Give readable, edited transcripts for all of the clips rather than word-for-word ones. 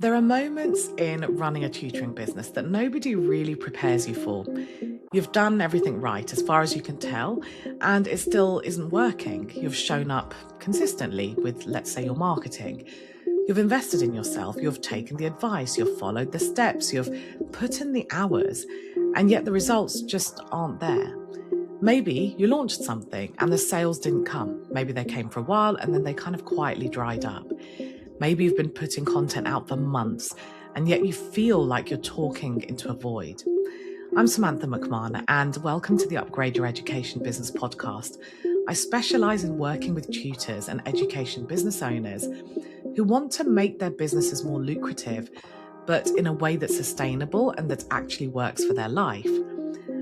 There are moments in running a tutoring business that nobody really prepares you for. You've done everything right as far as you can tell, and it still isn't working. You've shown up consistently with, let's say, your marketing. You've invested in yourself, you've taken the advice, you've followed the steps, you've put in the hours, and yet the results just aren't there. Maybe you launched something and the sales didn't come. Maybe they came for a while and then they kind of quietly dried up. Maybe you've been putting content out for months and yet you feel like you're talking into a void. I'm Sumantha McMahon and welcome to the Upgrade Your Education Business podcast. I specialize in working with tutors and education business owners who want to make their businesses more lucrative, but in a way that's sustainable and that actually works for their life.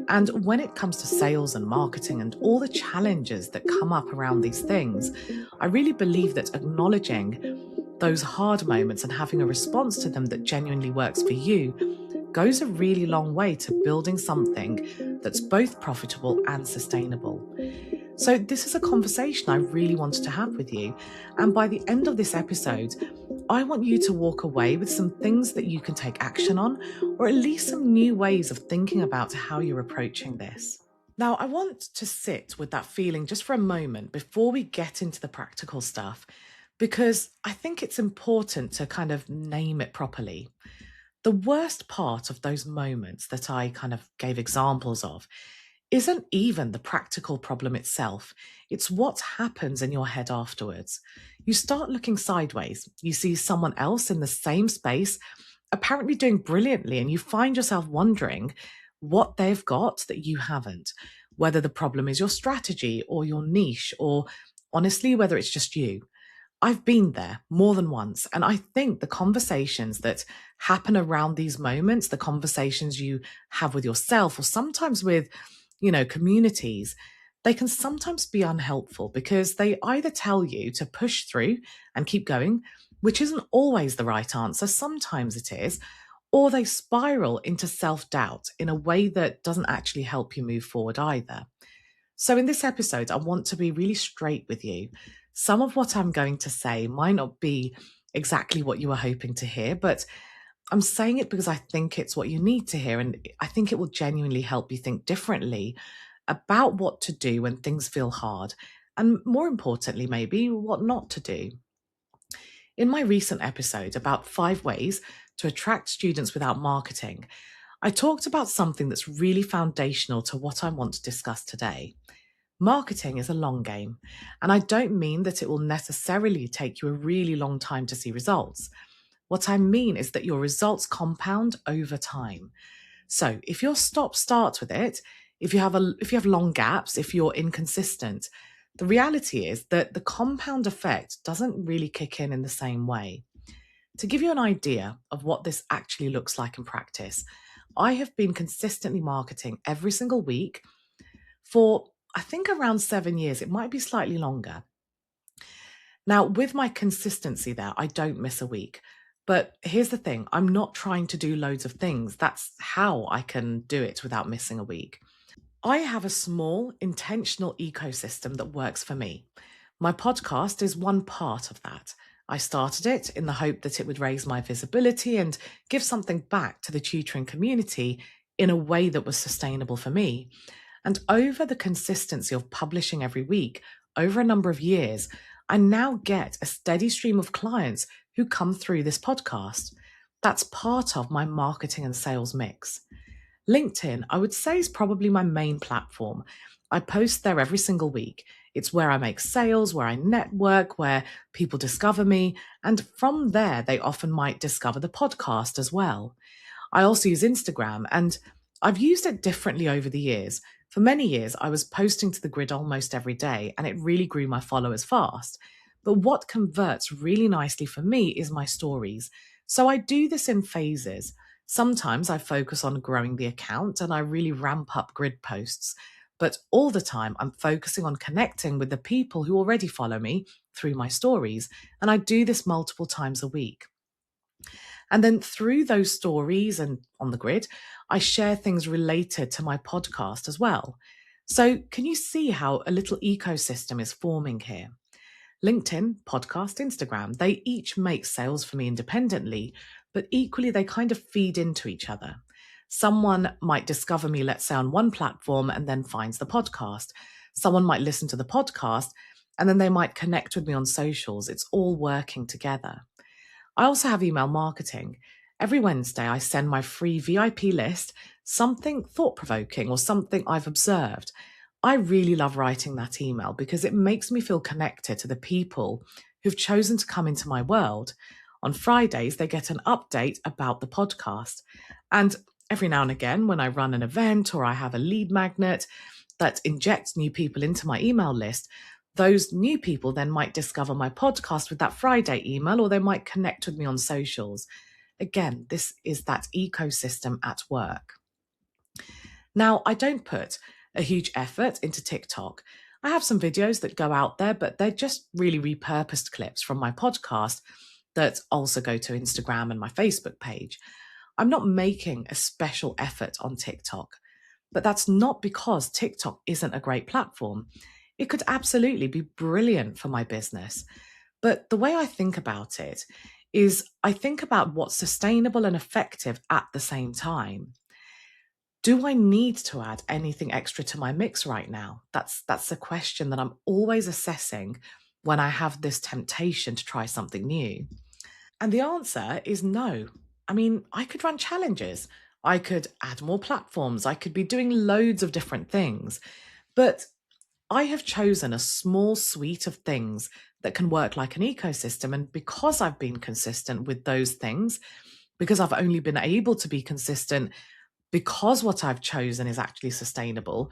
And when it comes to sales and marketing and all the challenges that come up around these things, I really believe that acknowledging those hard moments and having a response to them that genuinely works for you goes a really long way to building something that's both profitable and sustainable. So this is a conversation I really wanted to have with you. And by the end of this episode, I want you to walk away with some things that you can take action on, or at least some new ways of thinking about how you're approaching this. Now, I want to sit with that feeling just for a moment before we get into the practical stuff, because I think it's important to kind of name it properly. The worst part of those moments that I kind of gave examples of isn't even the practical problem itself. It's what happens in your head afterwards. You start looking sideways. You see someone else in the same space, apparently doing brilliantly, and you find yourself wondering what they've got that you haven't, whether the problem is your strategy or your niche, or honestly, whether it's just you. I've been there more than once. And I think the conversations that happen around these moments, the conversations you have with yourself or sometimes with, communities, they can sometimes be unhelpful because they either tell you to push through and keep going, which isn't always the right answer. Sometimes it is, or they spiral into self-doubt in a way that doesn't actually help you move forward either. So in this episode, I want to be really straight with you. Some of what I'm going to say might not be exactly what you were hoping to hear, but I'm saying it because I think it's what you need to hear. And I think it will genuinely help you think differently about what to do when things feel hard. And more importantly, maybe what not to do. In my recent episode about 5 ways to attract students without marketing, I talked about something that's really foundational to what I want to discuss today. Marketing is a long game, and I don't mean that it will necessarily take you a really long time to see results. What I mean is that your results compound over time. So if your stop starts with it, if you have long gaps, if you're inconsistent, the reality is that the compound effect doesn't really kick in the same way. To give you an idea of what this actually looks like in practice, I have been consistently marketing every single week for, I think, around 7 years. It might be slightly longer. Now, with my consistency there, I don't miss a week. But here's the thing, I'm not trying to do loads of things. That's how I can do it without missing a week. I have a small, intentional ecosystem that works for me. My podcast is one part of that. I started it in the hope that it would raise my visibility and give something back to the tutoring community in a way that was sustainable for me. And over the consistency of publishing every week, over a number of years, I now get a steady stream of clients who come through this podcast. That's part of my marketing and sales mix. LinkedIn, I would say, is probably my main platform. I post there every single week. It's where I make sales, where I network, where people discover me. And from there, they often might discover the podcast as well. I also use Instagram, and I've used it differently over the years. For many years, I was posting to the grid almost every day, and it really grew my followers fast. But what converts really nicely for me is my stories. So I do this in phases. Sometimes I focus on growing the account and I really ramp up grid posts. But all the time, I'm focusing on connecting with the people who already follow me through my stories. And I do this multiple times a week. And then through those stories and on the grid, I share things related to my podcast as well. So can you see how a little ecosystem is forming here? LinkedIn, podcast, Instagram, they each make sales for me independently, but equally they kind of feed into each other. Someone might discover me, let's say, on one platform and then finds the podcast. Someone might listen to the podcast and then they might connect with me on socials. It's all working together. I also have email marketing. Every Wednesday, I send my free VIP list, something thought provoking or something I've observed. I really love writing that email because it makes me feel connected to the people who've chosen to come into my world. On Fridays, they get an update about the podcast. And every now and again, when I run an event or I have a lead magnet that injects new people into my email list, those new people then might discover my podcast with that Friday email, or they might connect with me on socials. Again, this is that ecosystem at work. Now, I don't put a huge effort into TikTok. I have some videos that go out there, but they're just really repurposed clips from my podcast that also go to Instagram and my Facebook page. I'm not making a special effort on TikTok, but that's not because TikTok isn't a great platform. It could absolutely be brilliant for my business. But the way I think about it is I think about what's sustainable and effective at the same time. Do I need to add anything extra to my mix right now? That's a question that I'm always assessing when I have this temptation to try something new. And the answer is no. I mean, I could run challenges. I could add more platforms. I could be doing loads of different things. But I have chosen a small suite of things that can work like an ecosystem. And because I've been consistent with those things, because I've only been able to be consistent because what I've chosen is actually sustainable,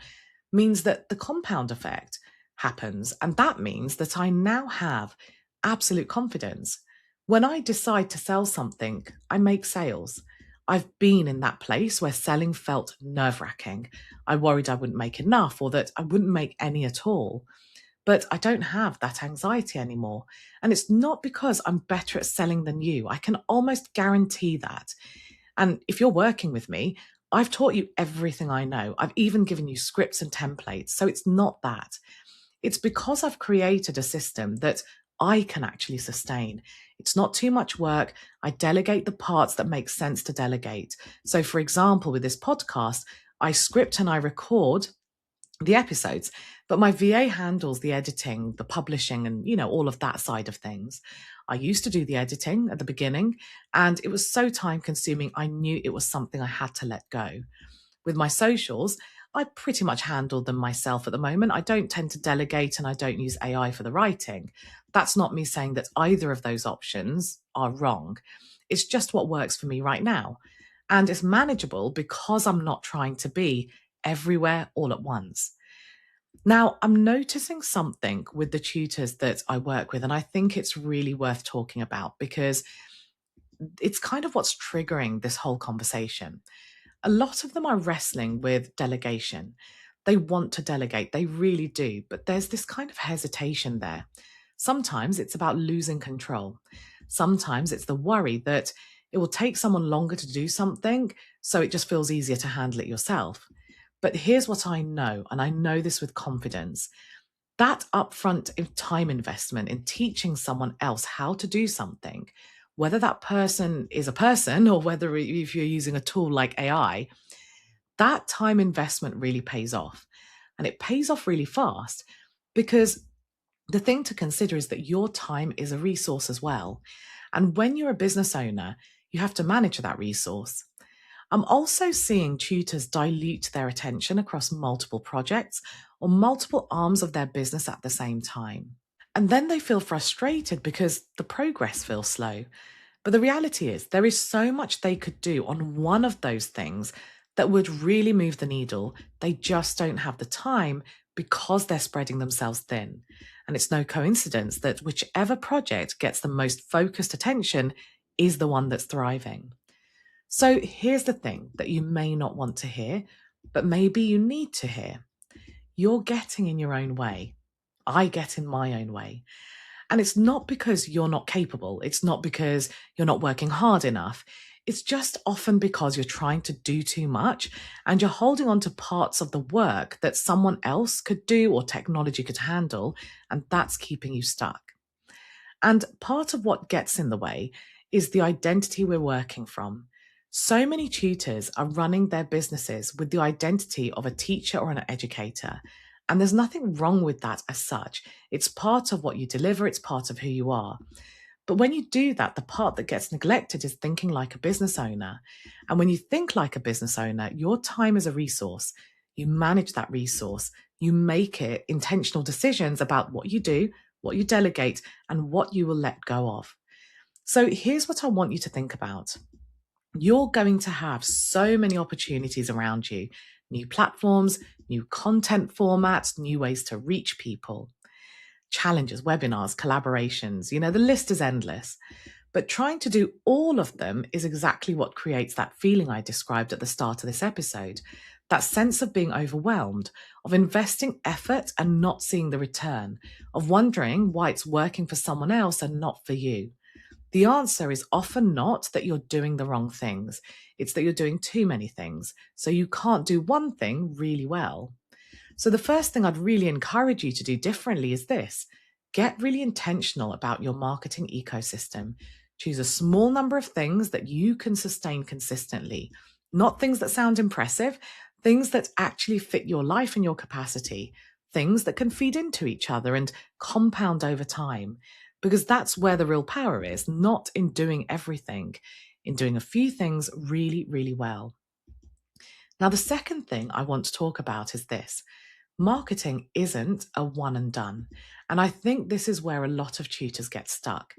means that the compound effect happens. And that means that I now have absolute confidence. When I decide to sell something, I make sales. I've been in that place where selling felt nerve wracking. I worried I wouldn't make enough or that I wouldn't make any at all. But I don't have that anxiety anymore. And it's not because I'm better at selling than you. I can almost guarantee that. And if you're working with me, I've taught you everything I know. I've even given you scripts and templates. So it's not that. It's because I've created a system that I can actually sustain. It's not too much work. I delegate the parts that make sense to delegate. So, for example, with this podcast, I script and I record the episodes, but my VA handles the editing, the publishing, and all of that side of things. I used to do the editing at the beginning, and it was so time consuming. I knew it was something I had to let go. With my socials, I pretty much handle them myself at the moment. I don't tend to delegate and I don't use AI for the writing. That's not me saying that either of those options are wrong. It's just what works for me right now. And it's manageable because I'm not trying to be everywhere all at once. Now, I'm noticing something with the tutors that I work with, and I think it's really worth talking about because it's kind of what's triggering this whole conversation. A lot of them are wrestling with delegation. They want to delegate, they really do, but there's this kind of hesitation there. Sometimes it's about losing control. Sometimes it's the worry that it will take someone longer to do something, so it just feels easier to handle it yourself. But here's what I know, and I know this with confidence. That upfront time investment in teaching someone else how to do something, whether that person is a person or whether if you're using a tool like AI, that time investment really pays off. And it pays off really fast because the thing to consider is that your time is a resource as well. And when you're a business owner, you have to manage that resource. I'm also seeing tutors dilute their attention across multiple projects or multiple arms of their business at the same time. And then they feel frustrated because the progress feels slow. But the reality is, there is so much they could do on one of those things that would really move the needle. They just don't have the time because they're spreading themselves thin. And it's no coincidence that whichever project gets the most focused attention is the one that's thriving. So here's the thing that you may not want to hear, but maybe you need to hear. You're getting in your own way. I get in my own way. And it's not because you're not capable. It's not because you're not working hard enough. It's just often because you're trying to do too much and you're holding on to parts of the work that someone else could do or technology could handle, and that's keeping you stuck. And part of what gets in the way is the identity we're working from. So many tutors are running their businesses with the identity of a teacher or an educator. And there's nothing wrong with that as such. It's part of what you deliver, it's part of who you are. But when you do that, the part that gets neglected is thinking like a business owner. And when you think like a business owner, your time is a resource. You manage that resource. You make it intentional decisions about what you do, what you delegate, and what you will let go of. So here's what I want you to think about. You're going to have so many opportunities around you, new platforms, new content formats, new ways to reach people, challenges, webinars, collaborations. The list is endless. But trying to do all of them is exactly what creates that feeling I described at the start of this episode. That sense of being overwhelmed, of investing effort and not seeing the return, of wondering why it's working for someone else and not for you. The answer is often not that you're doing the wrong things. It's that you're doing too many things. So you can't do one thing really well. So the first thing I'd really encourage you to do differently is this. Get really intentional about your marketing ecosystem. Choose a small number of things that you can sustain consistently, not things that sound impressive, things that actually fit your life and your capacity, things that can feed into each other and compound over time, because that's where the real power is, not in doing everything, in doing a few things really, really well. Now, the second thing I want to talk about is this. Marketing isn't a one and done. And I think this is where a lot of tutors get stuck.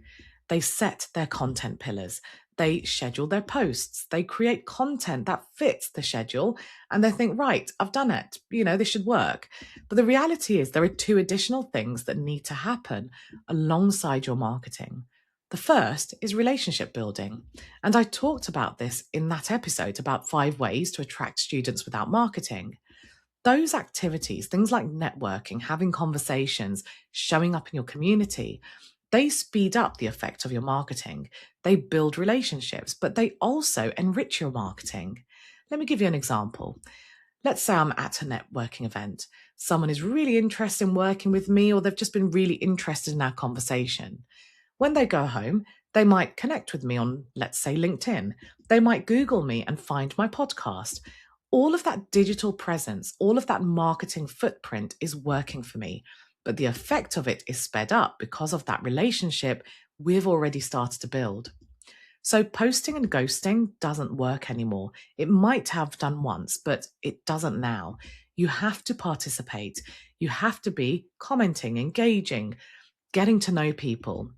They set their content pillars. They schedule their posts. They create content that fits the schedule. And they think, right, I've done it. This should work. But the reality is there are two additional things that need to happen alongside your marketing. The first is relationship building. And I talked about this in that episode about 5 ways to attract students without marketing. Those activities, things like networking, having conversations, showing up in your community, they speed up the effect of your marketing. They build relationships, but they also enrich your marketing. Let me give you an example. Let's say I'm at a networking event. Someone is really interested in working with me, or they've just been really interested in our conversation. When they go home, they might connect with me on, let's say, LinkedIn. They might Google me and find my podcast. All of that digital presence, all of that marketing footprint is working for me, but the effect of it is sped up because of that relationship we've already started to build. So posting and ghosting doesn't work anymore. It might have done once, but it doesn't now. You have to participate. You have to be commenting, engaging, getting to know people.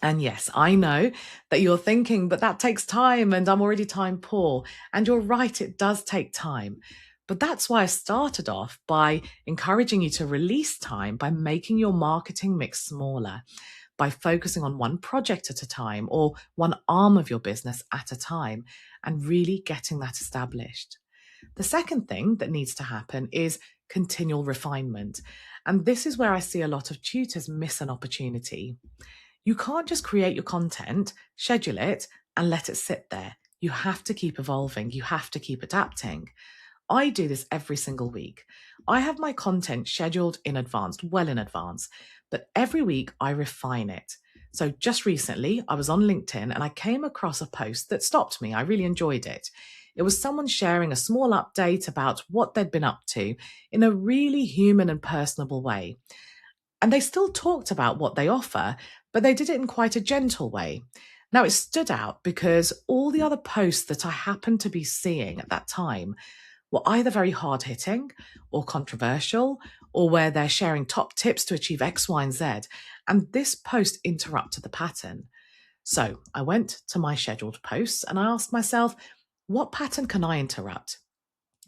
And yes, I know that you're thinking, but that takes time and I'm already time poor. And you're right, it does take time. But that's why I started off by encouraging you to release time by making your marketing mix smaller, by focusing on one project at a time or one arm of your business at a time and really getting that established. The second thing that needs to happen is continual refinement. And this is where I see a lot of tutors miss an opportunity. You can't just create your content, schedule it, and let it sit there. You have to keep evolving. You have to keep adapting. I do this every single week. I have my content scheduled in advance, well in advance, but every week I refine it. So just recently, I was on LinkedIn and I came across a post that stopped me. I really enjoyed it. It was someone sharing a small update about what they'd been up to in a really human and personable way. And they still talked about what they offer, but they did it in quite a gentle way. Now, it stood out because all the other posts that I happened to be seeing at that time were either very hard-hitting or controversial, or where they're sharing top tips to achieve X, Y, and Z. And this post interrupted the pattern. So I went to my scheduled posts and I asked myself, what pattern can I interrupt?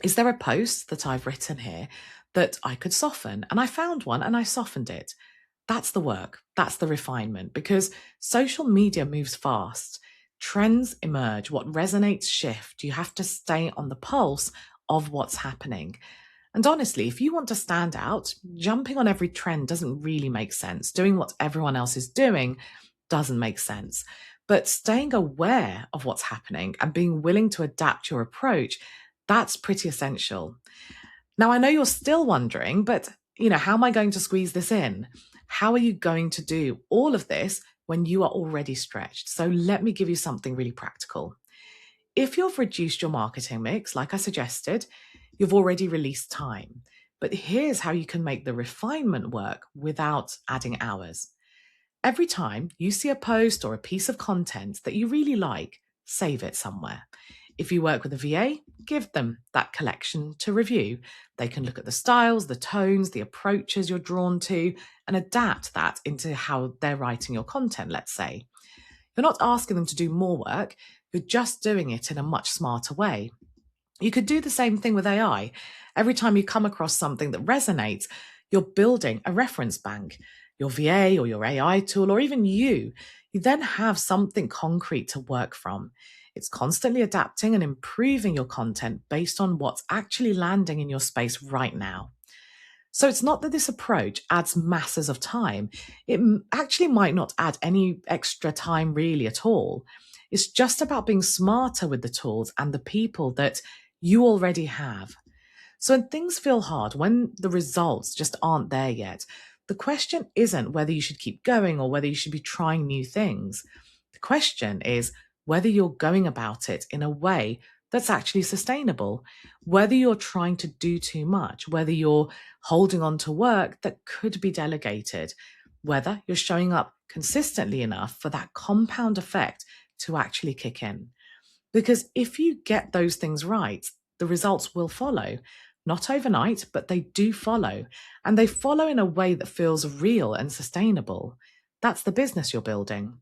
Is there a post that I've written here that I could soften? And I found one and I softened it. That's the work. That's the refinement, because social media moves fast. Trends emerge. What resonates shift. You have to stay on the pulse of what's happening. And honestly, if you want to stand out, jumping on every trend doesn't really make sense. Doing what everyone else is doing doesn't make sense. But staying aware of what's happening and being willing to adapt your approach, that's pretty essential. Now, I know you're still wondering, but how am I going to squeeze this in? How are you going to do all of this when you are already stretched. So let me give you something really practical. If you've reduced your marketing mix, like I suggested, you've already released time. But here's how you can make the refinement work without adding hours. Every time you see a post or a piece of content that you really like, save it somewhere. If you work with a VA, give them that collection to review. They can look at the styles, the tones, the approaches you're drawn to, and adapt that into how they're writing your content, let's say. You're not asking them to do more work, you're just doing it in a much smarter way. You could do the same thing with AI. Every time you come across something that resonates, you're building a reference bank. Your VA or your AI tool, or even you then have something concrete to work from. It's constantly adapting and improving your content based on what's actually landing in your space right now. So it's not that this approach adds masses of time. It actually might not add any extra time really at all. It's just about being smarter with the tools and the people that you already have. So when things feel hard, when the results just aren't there yet, the question isn't whether you should keep going or whether you should be trying new things. The question is whether you're going about it in a way that's actually sustainable, whether you're trying to do too much, whether you're holding on to work that could be delegated, whether you're showing up consistently enough for that compound effect to actually kick in. Because if you get those things right, the results will follow. Not overnight, but they do follow. And they follow in a way that feels real and sustainable. That's the business you're building.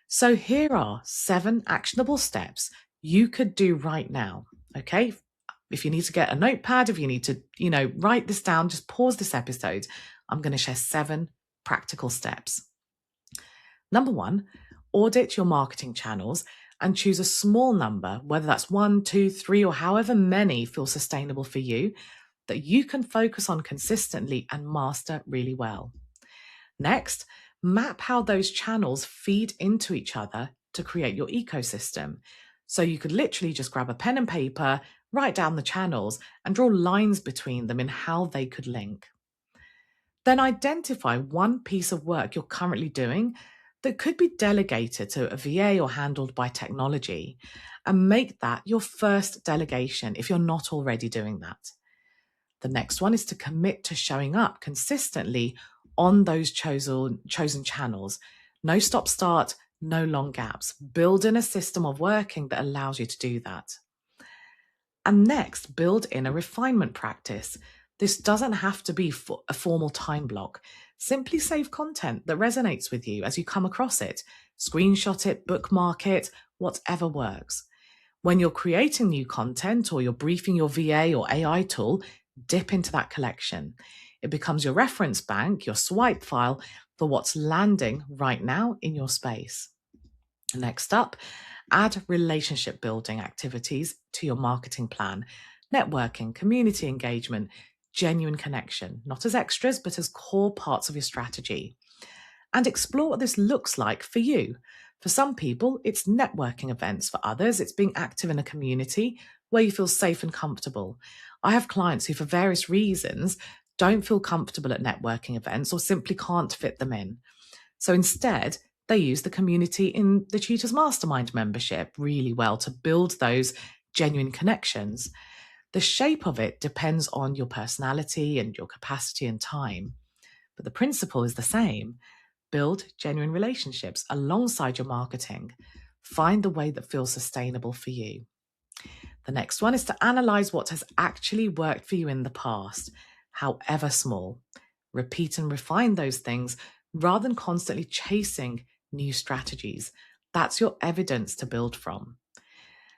So here are 7 actionable steps you could do right now. Okay? If you need to get a notepad, if you need to, write this down, just pause this episode. I'm going to share 7 practical steps. Number 1, audit your marketing channels and choose a small number, whether that's 1, 2, 3, or however many feel sustainable for you, that you can focus on consistently and master really well. Next, map how those channels feed into each other to create your ecosystem. So you could literally just grab a pen and paper, write down the channels, and draw lines between them in how they could link. Then identify one piece of work you're currently doing that could be delegated to a VA or handled by technology, and make that your first delegation if you're not already doing that. The next one is to commit to showing up consistently on those chosen channels. No stop-start, no long gaps. Build in a system of working that allows you to do that. And next, build in a refinement practice. This doesn't have to be a formal time block. Simply save content that resonates with you as you come across it. Screenshot it, bookmark it, whatever works. When you're creating new content or you're briefing your VA or AI tool, dip into that collection. It becomes your reference bank, your swipe file for what's landing right now in your space. Next up, add relationship building activities to your marketing plan. Networking, community engagement, genuine connection, not as extras, but as core parts of your strategy. And explore what this looks like for you. For some people, it's networking events. For others, it's being active in a community where you feel safe and comfortable. I have clients who, for various reasons, don't feel comfortable at networking events or simply can't fit them in. So instead, they use the community in the Tutors Mastermind membership really well to build those genuine connections. The shape of it depends on your personality and your capacity and time, but the principle is the same. Build genuine relationships alongside your marketing. Find the way that feels sustainable for you. The next one is to analyze what has actually worked for you in the past, however small. Repeat and refine those things rather than constantly chasing new strategies. That's your evidence to build from.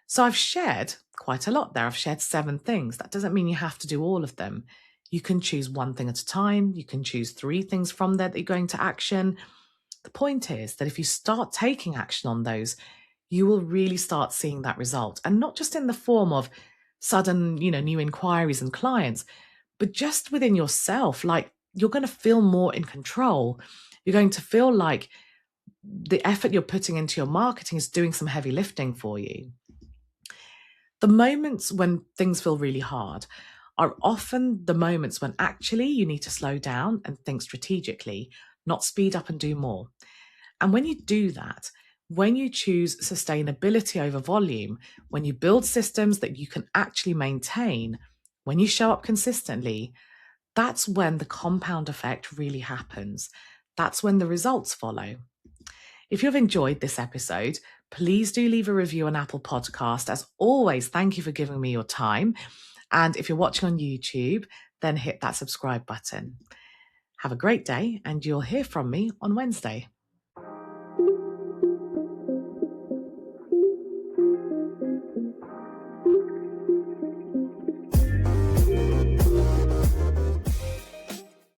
So I've shared quite a lot there. I've shared 7 things. That doesn't mean you have to do all of them. You can choose one thing at a time. You can choose 3 things from there that you're going to action. The point is that if you start taking action on those, you will really start seeing that result. And not just in the form of sudden, new inquiries and clients, but just within yourself. Like, you're going to feel more in control. You're going to feel like the effort you're putting into your marketing is doing some heavy lifting for you. The moments when things feel really hard are often the moments when actually you need to slow down and think strategically, not speed up and do more. And when you do that, when you choose sustainability over volume, when you build systems that you can actually maintain, when you show up consistently, that's when the compound effect really happens. That's when the results follow. If you've enjoyed this episode, please do leave a review on Apple Podcast. As always, thank you for giving me your time. And if you're watching on YouTube, then hit that subscribe button. Have a great day, and you'll hear from me on Wednesday.